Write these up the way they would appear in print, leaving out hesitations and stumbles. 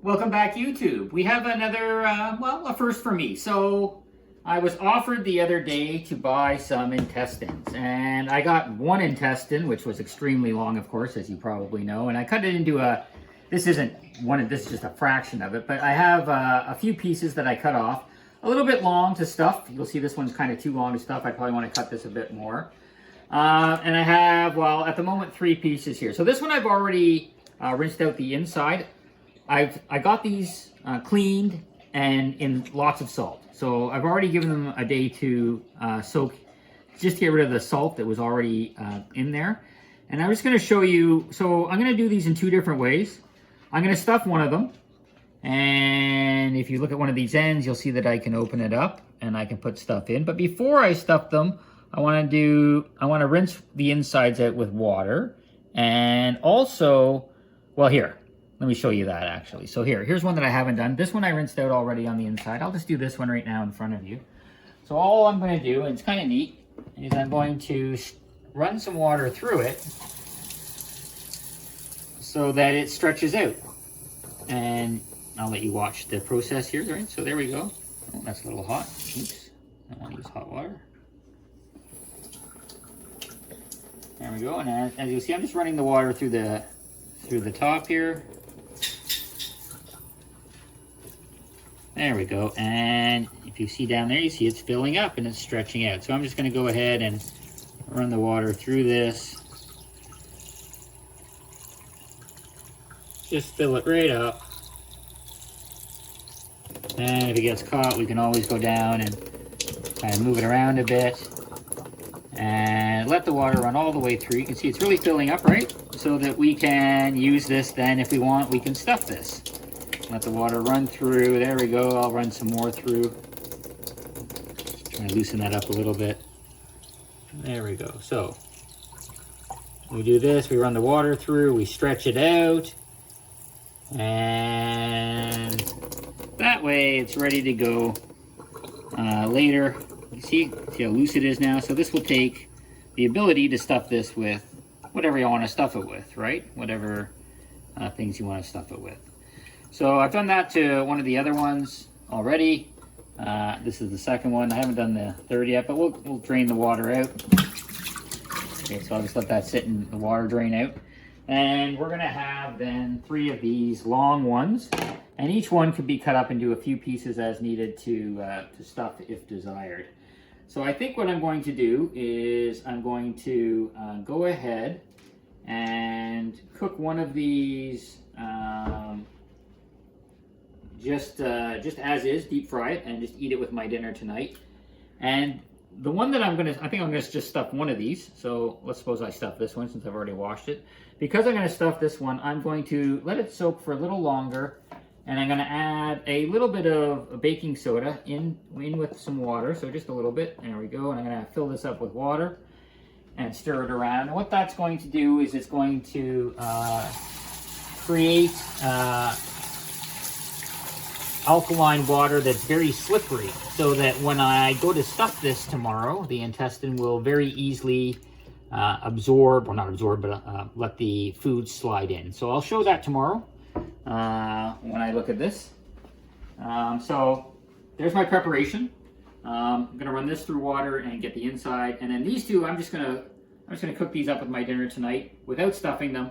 Welcome back, YouTube. We have another, a first for me. So I was offered the other day to buy some intestines, and I got one intestine, which was extremely long, of course, as you probably know, and I cut it into this isn't one, this is just a fraction of it, but I have a few pieces that I cut off, a little bit long to stuff. You'll see this one's kind of too long to stuff. I probably want to cut this a bit more. And I have, well, at the moment, 3 pieces here. So this one I've already rinsed out the inside. I got these cleaned and in lots of salt. So I've already given them a day to soak, just to get rid of the salt that was already in there. And I'm just going to show you, so I'm going to do these in 2 different ways. I'm going to stuff one of them. And if you look at one of these ends, you'll see that I can open it up and I can put stuff in. But before I stuff them, I want to rinse the insides out with water. And also, well, here. Let me show you that actually. So here's one that I haven't done. This one I rinsed out already on the inside. I'll just do this one right now in front of you. So all I'm going to do, and it's kind of neat, is I'm going to run some water through it so that it stretches out. And I'll let you watch the process here, right? So there we go. Oh, that's a little hot. Oops. I don't want to use hot water. There we go. And as you'll see, I'm just running the water through the top here. There we go, and if you see down there, you see it's filling up and it's stretching out. So I'm just going to go ahead and run the water through this. Just fill it right up. And if it gets caught, we can always go down and kind of move it around a bit. And let the water run all the way through. You can see it's really filling up, right? So that we can use this then, if we want, we can stuff this. Let the water run through. There we go. I'll run some more through. Try to loosen that up a little bit. There we go. So we do this. We run the water through. We stretch it out. And that way it's ready to go later. You see how loose it is now? So this will take the ability to stuff this with whatever you want to stuff it with, right? Whatever things you want to stuff it with. So I've done that to one of the other ones already. This is the second one. I haven't done the third yet, but we'll drain the water out. Okay, so I'll just let that sit and the water drain out. And we're gonna have then 3 of these long ones. And each one could be cut up into a few pieces as needed to stuff if desired. So I think what I'm going to do is I'm going to go ahead and cook one of these just as is, deep fry it, and just eat it with my dinner tonight. And the one that I think I'm gonna just stuff one of these. So let's suppose I stuff this one since I've already washed it. Because I'm gonna stuff this one, I'm going to let it soak for a little longer, and I'm gonna add a little bit of baking soda in with some water, so just a little bit. There we go. And I'm gonna fill this up with water and stir it around. And what that's going to do is it's going to create alkaline water that's very slippery, so that when I go to stuff this tomorrow, the intestine will very easily absorb, or not absorb, but let the food slide in. So I'll show that tomorrow when I look at this. So there's my preparation. I'm gonna run this through water and get the inside, and then these 2, I'm just gonna cook these up with my dinner tonight without stuffing them.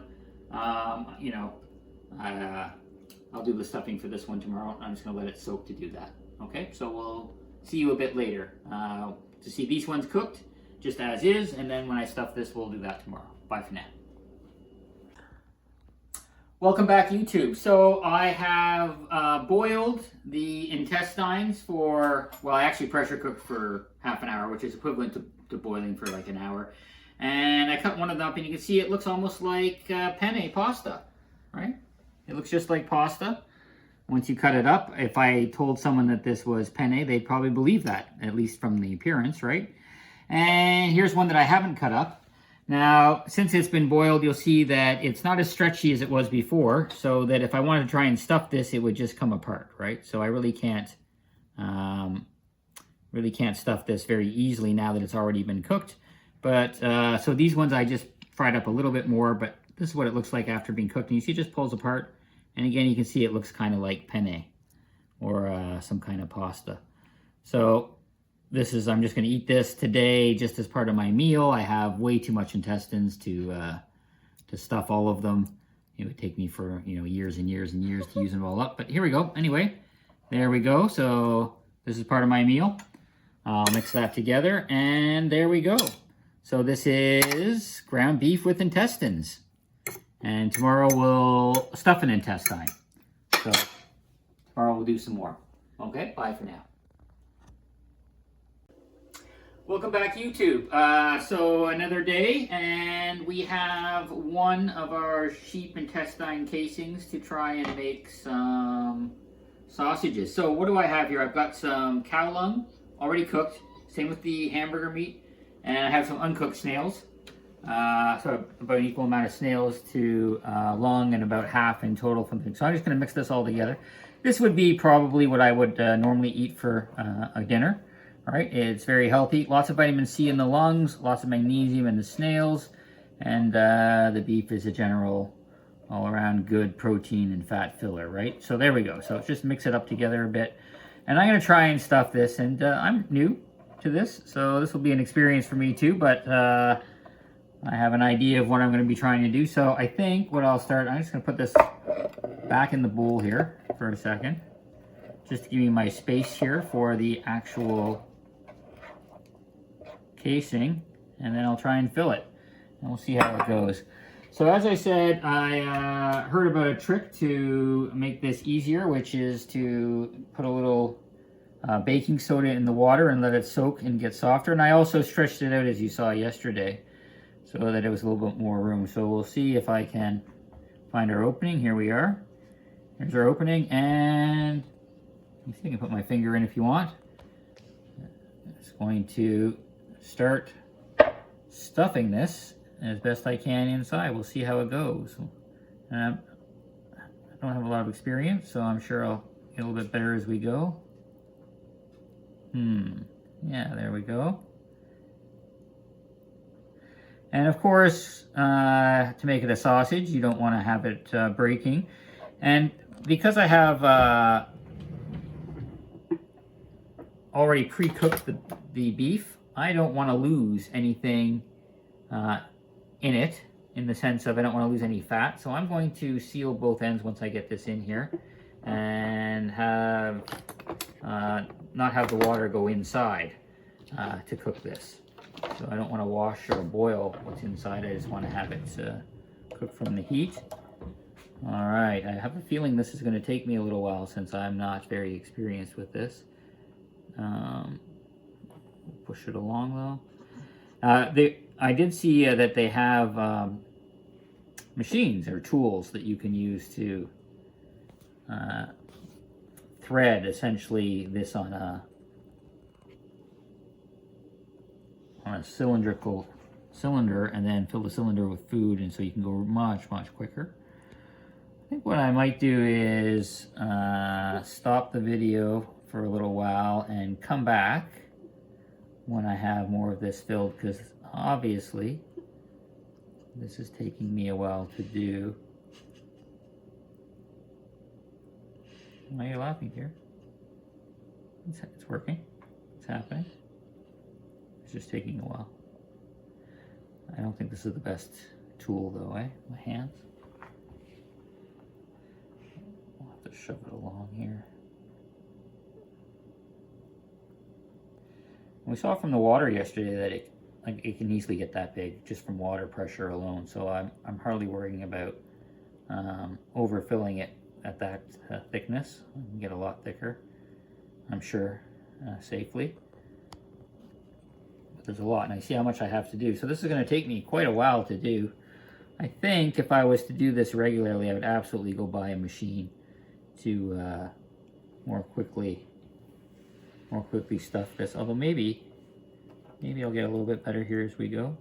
I'll do the stuffing for this one tomorrow. I'm just gonna let it soak to do that. Okay, so we'll see you a bit later to see these ones cooked just as is, and then when I stuff this, we'll do that tomorrow. Bye for now. Welcome back, YouTube. So I have boiled the intestines for, well, I actually pressure cooked for half an hour, which is equivalent to boiling for like an hour. And I cut one of them up, and you can see it looks almost like penne pasta, right? It looks just like pasta once you cut it up. If I told someone that this was penne, they'd probably believe that, at least from the appearance, right? And here's one that I haven't cut up. Now, since it's been boiled, you'll see that it's not as stretchy as it was before, so that if I wanted to try and stuff this, it would just come apart, right? So I really can't stuff this very easily now that it's already been cooked. But so these ones I just fried up a little bit more, but this is what it looks like after being cooked. And you see it just pulls apart And again, you can see it looks kind of like penne or some kind of pasta. So this is, I'm just going to eat this today just as part of my meal. I have way too much intestines to stuff all of them. It would take me for, years and years and years to use them all up. But here we go. Anyway, there we go. So this is part of my meal. I'll mix that together, and there we go. So this is ground beef with intestines. And tomorrow we'll stuff an intestine. So tomorrow we'll do some more. Okay, bye for now. Welcome back, YouTube. So another day, and we have one of our sheep intestine casings to try and make some sausages. So what do I have here? I've got some cow lung already cooked, same with the hamburger meat, and I have some uncooked snails. So about an equal amount of snails to lung, and about half in total from things. So I'm just going to mix this all together. This would be probably what I would normally eat for a dinner. All right, it's very healthy. Lots of vitamin C in the lungs, lots of magnesium in the snails, and the beef is a general all-around good protein and fat filler, right? So there we go. So just mix it up together a bit. And I'm going to try and stuff this, and I'm new to this, so this will be an experience for me too, but I have an idea of what I'm going to be trying to do. So I think what I'll start, I'm just going to put this back in the bowl here for a second, just to give me my space here for the actual casing, and then I'll try and fill it, and we'll see how it goes. So as I said, I heard about a trick to make this easier, which is to put a little baking soda in the water and let it soak and get softer. And I also stretched it out, as you saw yesterday, so that it was a little bit more room. So we'll see if I can find our opening. Here we are. Here's our opening, and you can put my finger in if you want. It's going to start stuffing this as best I can inside. We'll see how it goes. I don't have a lot of experience, so I'm sure I'll get a little bit better as we go. Yeah, there we go. And of course, to make it a sausage, you don't want to have it breaking. And because I have already pre-cooked the beef, I don't want to lose anything in it, in the sense of I don't want to lose any fat. So I'm going to seal both ends once I get this in here, and have not have the water go inside to cook this. So I don't want to wash or boil what's inside. I just want to have it cook from the heat. All right, I have a feeling this is going to take me a little while since I'm not very experienced with this. Push it along though. I did see that they have machines or tools that you can use to thread essentially this on a cylindrical cylinder, and then fill the cylinder with food, and so you can go much quicker. I think what I might do is stop the video for a little while and come back when I have more of this filled, because obviously this is taking me a while to do. Why are you laughing, dear? It's working. It's happening. It's just taking a while. I don't think this is the best tool though, eh? My hands. I'll have to shove it along here. We saw from the water yesterday that it can easily get that big just from water pressure alone. So I'm hardly worrying about overfilling it at that thickness. I can get a lot thicker, I'm sure, safely. But there's a lot, and I see how much I have to do. So this is going to take me quite a while to do. I think if I was to do this regularly, I would absolutely go buy a machine to more quickly stuff this. Although maybe I'll get a little bit better here as we go.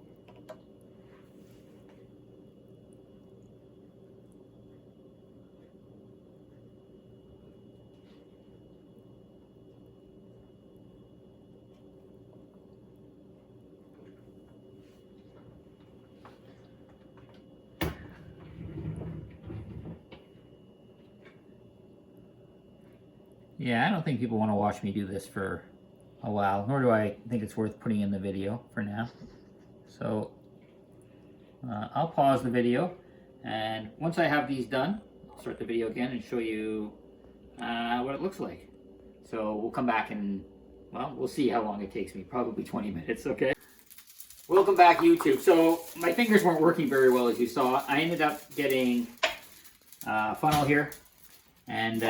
Yeah, I don't think people want to watch me do this for a while, nor do I think it's worth putting in the video for now. So I'll pause the video, and once I have these done, I'll start the video again and show you what it looks like. So we'll come back and, well, we'll see how long it takes me, probably 20 minutes, okay? Welcome back, YouTube. So my fingers weren't working very well, as you saw. I ended up getting a funnel here, and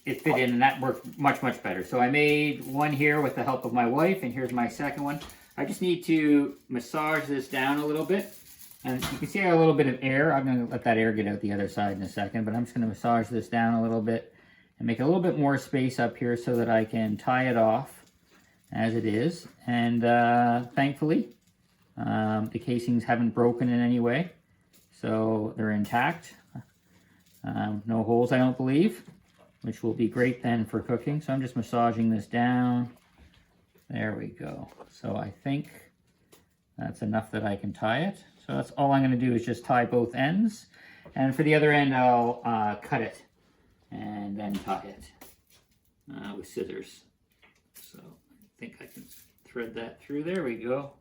it fit in, and that worked much, much better. So I made one here with the help of my wife, and here's my second one. I just need to massage this down a little bit. And you can see I have a little bit of air. I'm going to let that air get out the other side in a second, but I'm just going to massage this down a little bit and make a little bit more space up here so that I can tie it off as it is. And thankfully, the casings haven't broken in any way, so they're intact. No holes, I don't believe, which will be great then for cooking. So I'm just massaging this down. There we go. So I think that's enough that I can tie it. So that's all I'm going to do is just tie both ends. And for the other end, I'll cut it and then tie it with scissors. So I think I can thread that through. There we go.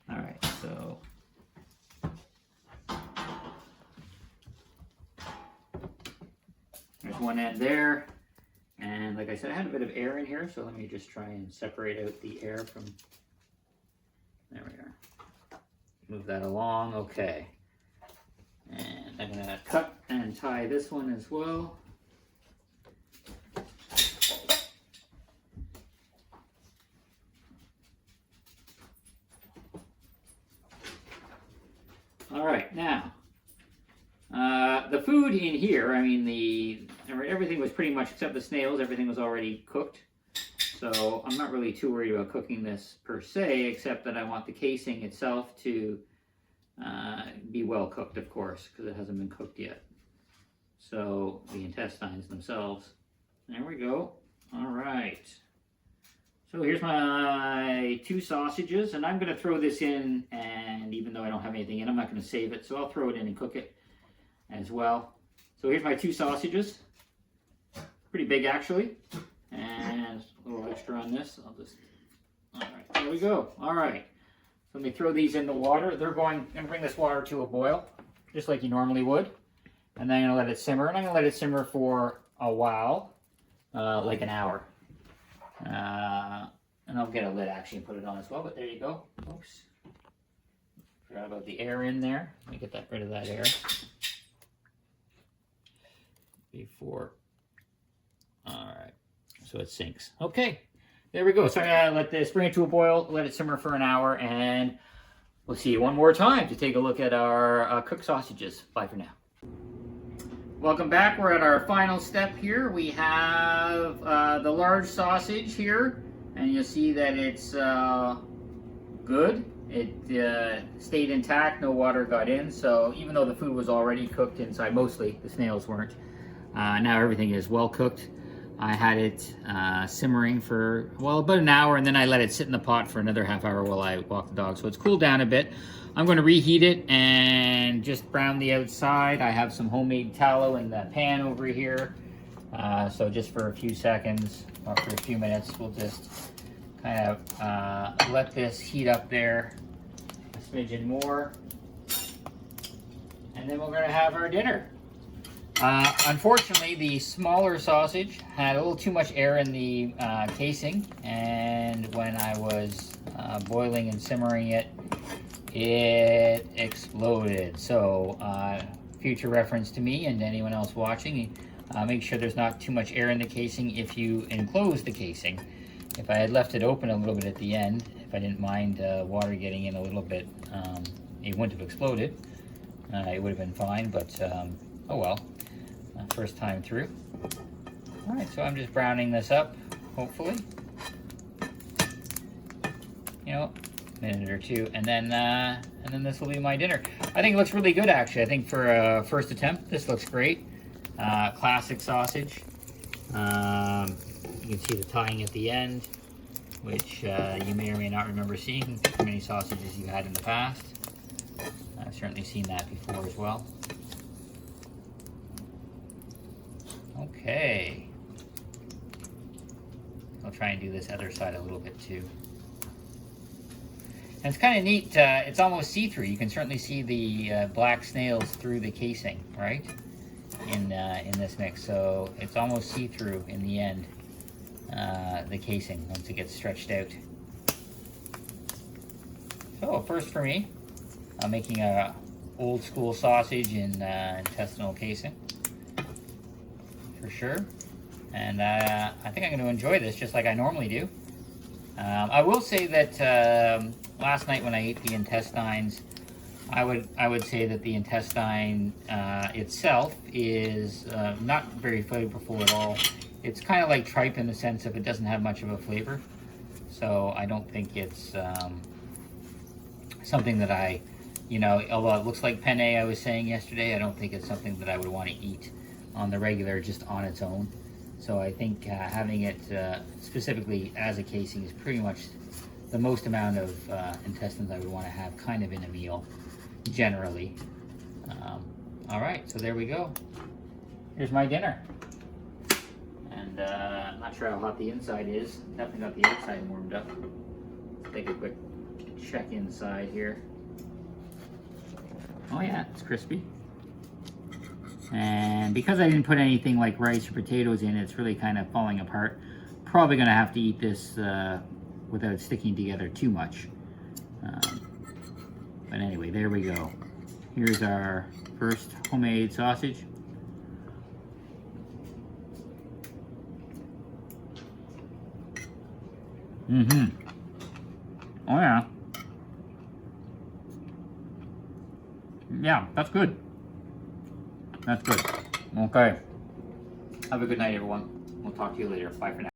All right, so there's one end there. And like I said, I had a bit of air in here, so let me just try and separate out the air from, there we are. Move that along, okay. And I'm gonna cut and tie this one as well. All right, now, the food in here, I mean, everything was pretty much, except the snails, everything was already cooked. So I'm not really too worried about cooking this per se, except that I want the casing itself to be well cooked, of course, because it hasn't been cooked yet. So the intestines themselves. There we go. All right. So here's my 2 sausages, and I'm going to throw this in, and even though I don't have anything in, I'm not going to save it, so I'll throw it in and cook it as well. So here's my 2 sausages. Pretty big, actually. And a little extra on this. All right, there we go. All right. So let me throw these in the water. They're going to bring this water to a boil, just like you normally would. And then I'm going to let it simmer. And I'm going to let it simmer for a while, like an hour. And I'll get a lid actually and put it on as well, but there you go. Oops. Forgot about the air in there. Let me get rid of that air before. All right, so it sinks. Okay, there we go. So I'm gonna let this, bring it to a boil, let it simmer for an hour, and we'll see you one more time to take a look at our cooked sausages. Bye for now. Welcome back. We're at our final step here. We have the large sausage here, and you'll see that it's good. It stayed intact, no water got in, so even though the food was already cooked inside, mostly, the snails weren't, now everything is well cooked. I had it simmering for, well, about an hour, and then I let it sit in the pot for another half hour while I walk the dog, so it's cooled down a bit. I'm going to reheat it and just brown the outside. I have some homemade tallow in the pan over here, so just for a few seconds, or for a few minutes, we'll just kind of let this heat up there a smidgen more, and then we're going to have our dinner. Unfortunately, the smaller sausage had a little too much air in the casing, and when I was boiling and simmering it, it exploded. So, future reference to me and anyone else watching, make sure there's not too much air in the casing if you enclose the casing. If I had left it open a little bit at the end, if I didn't mind water getting in a little bit, it wouldn't have exploded. It would have been fine, but oh well. First time through. All right, so I'm just browning this up, hopefully. You know, a minute or two, and then this will be my dinner. I think it looks really good, actually. I think for a first attempt, this looks great. Classic sausage. You can see the tying at the end, which you may or may not remember seeing from many sausages you had in the past. I've certainly seen that before as well. Okay. I'll try and do this other side a little bit too. And it's kind of neat. It's almost see-through. You can certainly see the black snails through the casing, right? In this mix, so it's almost see-through in the end. The casing once it gets stretched out. So first for me, I'm making a old school sausage in intestinal casing for sure, and I think I'm going to enjoy this just like I normally do. I will say that last night when I ate the intestines, I would say that the intestine itself is not very flavorful at all. It's kind of like tripe in the sense of it doesn't have much of a flavor. So I don't think it's something that I, although it looks like penne, I was saying yesterday, I don't think it's something that I would want to eat on the regular just on its own. So I think having it specifically as a casing is pretty much the most amount of intestines I would want to have kind of in a meal, generally. All right, so there we go. Here's my dinner. And I'm not sure how hot the inside is. Definitely got the outside warmed up. Let's take a quick check inside here. Oh yeah, it's crispy. And because I didn't put anything like rice or potatoes in, it's really kind of falling apart. Probably gonna have to eat this without sticking together too much. But anyway, there we go. Here's our first homemade sausage. Oh yeah. Yeah, that's good. That's good. Okay. Have a good night, everyone. We'll talk to you later. Bye for now.